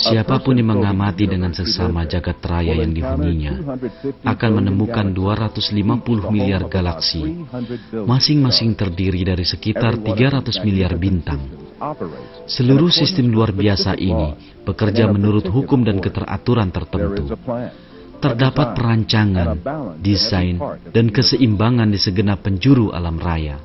Siapapun yang mengamati dengan seksama jagat raya yang dihuninya akan menemukan 250 miliar galaksi, masing-masing terdiri dari sekitar 300 miliar bintang. Seluruh sistem luar biasa ini bekerja menurut hukum dan keteraturan tertentu. Terdapat perancangan, desain, dan keseimbangan di segenap penjuru alam raya.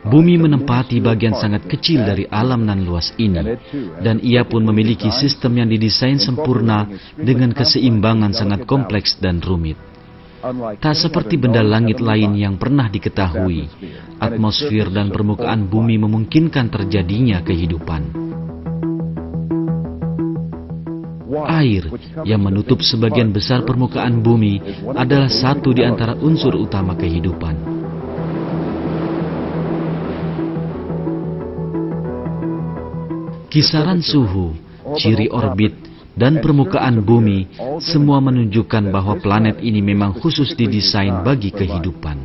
Bumi menempati bagian sangat kecil dari alam nan luas ini, dan ia pun memiliki sistem yang didesain sempurna dengan keseimbangan sangat kompleks dan rumit. Tak seperti benda langit lain yang pernah diketahui, atmosfer dan permukaan bumi memungkinkan terjadinya kehidupan. Air yang menutup sebagian besar permukaan bumi adalah satu di antara unsur utama kehidupan. Kisaran suhu, ciri orbit, dan permukaan bumi semua menunjukkan bahwa planet ini memang khusus didesain bagi kehidupan.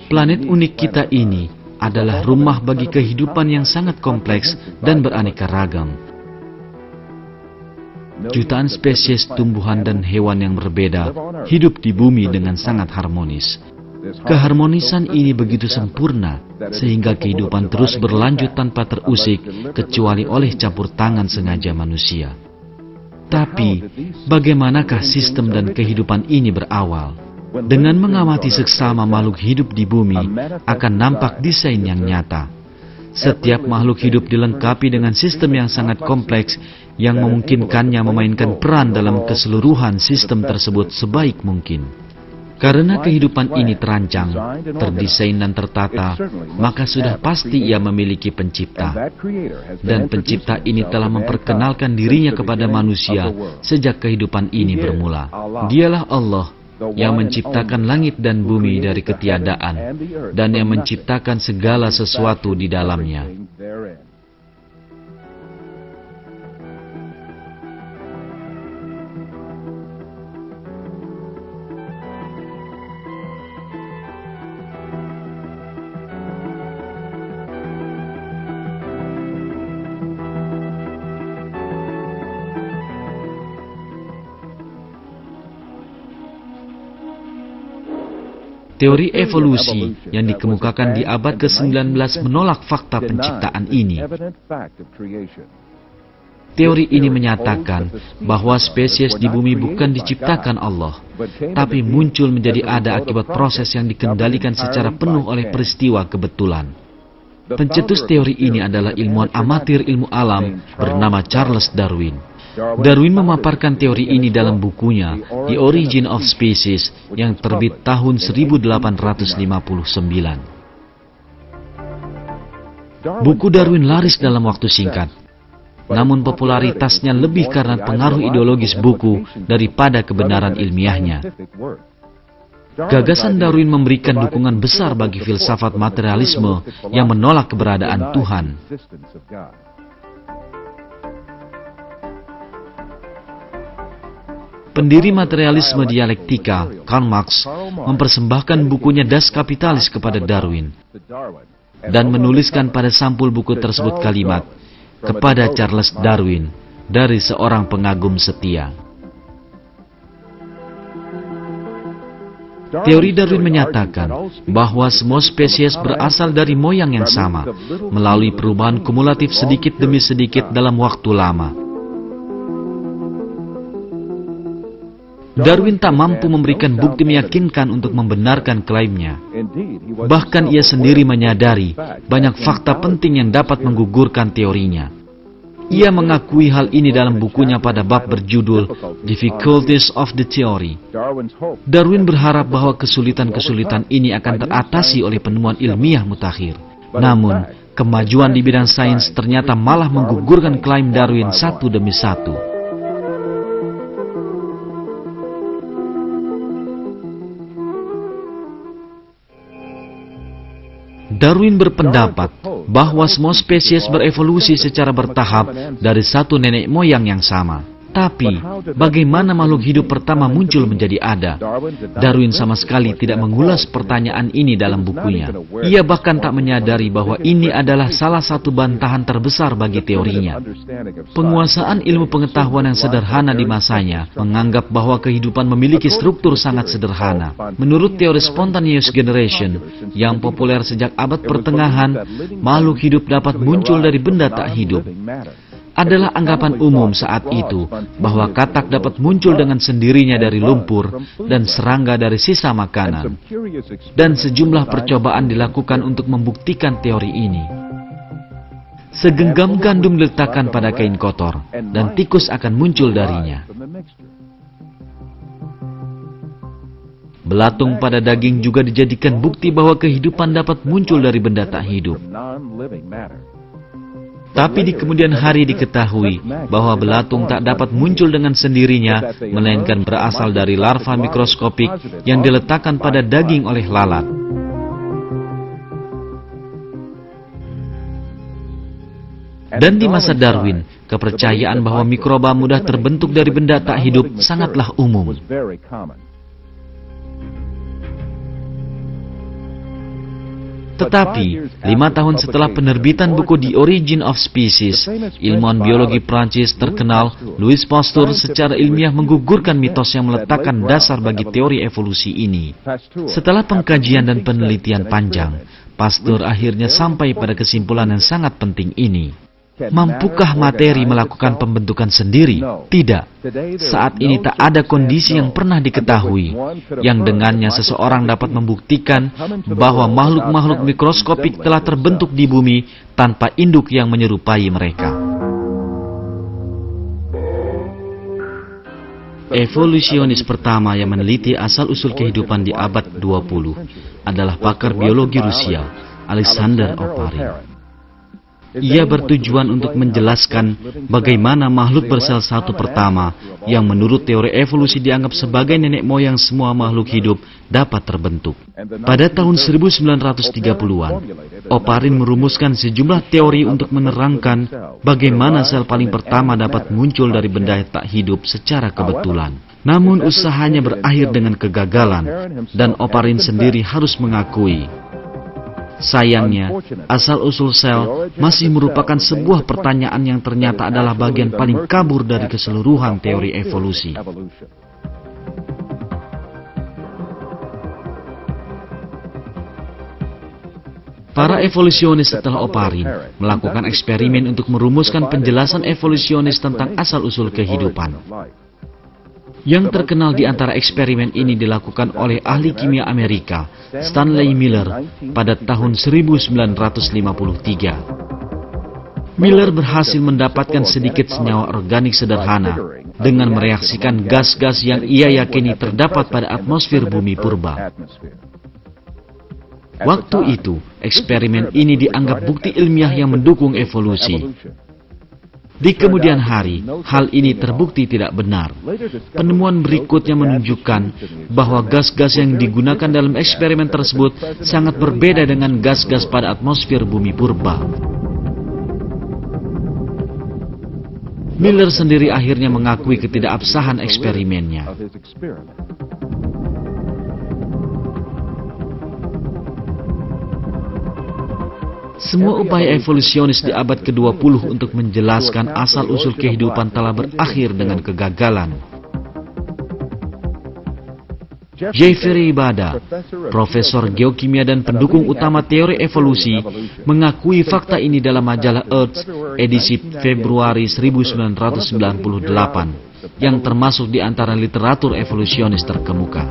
Planet unik kita ini adalah rumah bagi kehidupan yang sangat kompleks dan beraneka ragam. Jutaan spesies tumbuhan dan hewan yang berbeda hidup di bumi dengan sangat harmonis. Keharmonisan ini begitu sempurna sehingga kehidupan terus berlanjut tanpa terusik kecuali oleh campur tangan sengaja manusia. Tapi, bagaimanakah sistem dan kehidupan ini berawal? Dengan mengamati seksama makhluk hidup di bumi akan nampak desain yang nyata. Setiap makhluk hidup dilengkapi dengan sistem yang sangat kompleks yang memungkinkannya memainkan peran dalam keseluruhan sistem tersebut sebaik mungkin. Karena kehidupan ini terancang, terdesain dan tertata, maka sudah pasti ia memiliki pencipta. Dan pencipta ini telah memperkenalkan dirinya kepada manusia sejak kehidupan ini bermula. Dialah Allah yang menciptakan langit dan bumi dari ketiadaan, dan yang menciptakan segala sesuatu di dalamnya. Teori evolusi yang dikemukakan di abad ke-19 menolak fakta penciptaan ini. Teori ini menyatakan bahwa spesies di bumi bukan diciptakan Allah, tapi muncul menjadi ada akibat proses yang dikendalikan secara penuh oleh peristiwa kebetulan. Pencetus teori ini adalah ilmuwan amatir ilmu alam bernama Charles Darwin. Darwin memaparkan teori ini dalam bukunya The Origin of Species yang terbit tahun 1859. Buku Darwin laris dalam waktu singkat, namun popularitasnya lebih karena pengaruh ideologis buku daripada kebenaran ilmiahnya. Gagasan Darwin memberikan dukungan besar bagi filsafat materialisme yang menolak keberadaan Tuhan. Pendiri materialisme dialektika, Karl Marx, mempersembahkan bukunya Das Kapitalis kepada Darwin dan menuliskan pada sampul buku tersebut kalimat, "Kepada Charles Darwin, dari seorang pengagum setia." Teori Darwin menyatakan bahwa semua spesies berasal dari moyang yang sama, melalui perubahan kumulatif sedikit demi sedikit dalam waktu lama. Darwin tak mampu memberikan bukti meyakinkan untuk membenarkan klaimnya. Bahkan ia sendiri menyadari banyak fakta penting yang dapat menggugurkan teorinya. Ia mengakui hal ini dalam bukunya pada bab berjudul Difficulties of the Theory. Darwin berharap bahwa kesulitan-kesulitan ini akan teratasi oleh penemuan ilmiah mutakhir. Namun, kemajuan di bidang sains ternyata malah menggugurkan klaim Darwin satu demi satu. Darwin berpendapat bahwa semua spesies berevolusi secara bertahap dari satu nenek moyang yang sama. Tapi, bagaimana makhluk hidup pertama muncul menjadi ada? Darwin sama sekali tidak mengulas pertanyaan ini dalam bukunya. Ia bahkan tak menyadari bahwa ini adalah salah satu bantahan terbesar bagi teorinya. Penguasaan ilmu pengetahuan yang sederhana di masanya menganggap bahwa kehidupan memiliki struktur sangat sederhana. Menurut teori spontaneous generation yang populer sejak abad pertengahan, makhluk hidup dapat muncul dari benda tak hidup. Adalah anggapan umum saat itu bahwa katak dapat muncul dengan sendirinya dari lumpur dan serangga dari sisa makanan. Dan sejumlah percobaan dilakukan untuk membuktikan teori ini. Segenggam gandum diletakkan pada kain kotor dan tikus akan muncul darinya. Belatung pada daging juga dijadikan bukti bahwa kehidupan dapat muncul dari benda tak hidup. Tapi di kemudian hari diketahui bahwa belatung tak dapat muncul dengan sendirinya, melainkan berasal dari larva mikroskopik yang diletakkan pada daging oleh lalat. Dan di masa Darwin, kepercayaan bahwa mikroba mudah terbentuk dari benda tak hidup sangatlah umum. Tetapi, 5 tahun setelah penerbitan buku The Origin of Species, ilmuwan biologi Prancis terkenal Louis Pasteur secara ilmiah menggugurkan mitos yang meletakkan dasar bagi teori evolusi ini. Setelah pengkajian dan penelitian panjang, Pasteur akhirnya sampai pada kesimpulan yang sangat penting ini. Mampukah materi melakukan pembentukan sendiri? Tidak. Saat ini tak ada kondisi yang pernah diketahui, yang dengannya seseorang dapat membuktikan bahwa makhluk-makhluk mikroskopik telah terbentuk di bumi tanpa induk yang menyerupai mereka. Evolusionis pertama yang meneliti asal-usul kehidupan di abad 20 adalah pakar biologi Rusia, Alexander Oparin. Ia bertujuan untuk menjelaskan bagaimana makhluk bersel satu pertama yang menurut teori evolusi dianggap sebagai nenek moyang semua makhluk hidup dapat terbentuk. Pada tahun 1930-an, Oparin merumuskan sejumlah teori untuk menerangkan bagaimana sel paling pertama dapat muncul dari benda tak hidup secara kebetulan. Namun usahanya berakhir dengan kegagalan dan Oparin sendiri harus mengakui, sayangnya, asal-usul sel masih merupakan sebuah pertanyaan yang ternyata adalah bagian paling kabur dari keseluruhan teori evolusi. Para evolusionis setelah Oparin melakukan eksperimen untuk merumuskan penjelasan evolusionis tentang asal-usul kehidupan. Yang terkenal di antara eksperimen ini dilakukan oleh ahli kimia Amerika, Stanley Miller, pada tahun 1953. Miller berhasil mendapatkan sedikit senyawa organik sederhana dengan mereaksikan gas-gas yang ia yakini terdapat pada atmosfer bumi purba. Waktu itu, eksperimen ini dianggap bukti ilmiah yang mendukung evolusi. Di kemudian hari, hal ini terbukti tidak benar. Penemuan berikutnya menunjukkan bahwa gas-gas yang digunakan dalam eksperimen tersebut sangat berbeda dengan gas-gas pada atmosfer bumi purba. Miller sendiri akhirnya mengakui ketidakabsahan eksperimennya. Semua upaya evolusionis di abad ke-20 untuk menjelaskan asal-usul kehidupan telah berakhir dengan kegagalan. Jeffrey Bada, profesor geokimia dan pendukung utama teori evolusi, mengakui fakta ini dalam majalah Earth edisi Februari 1998. yang termasuk di antara literatur evolusionis terkemuka.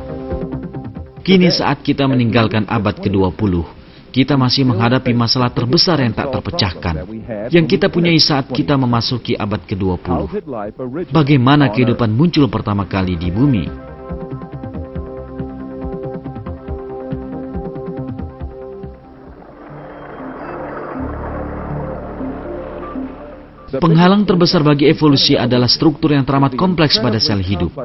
Kini saat kita meninggalkan abad ke-20, kita masih menghadapi masalah terbesar yang tak terpecahkan, yang kita punyai saat kita memasuki abad ke-20. Bagaimana kehidupan muncul pertama kali di bumi? Penghalang terbesar bagi evolusi adalah struktur yang teramat kompleks pada sel hidup.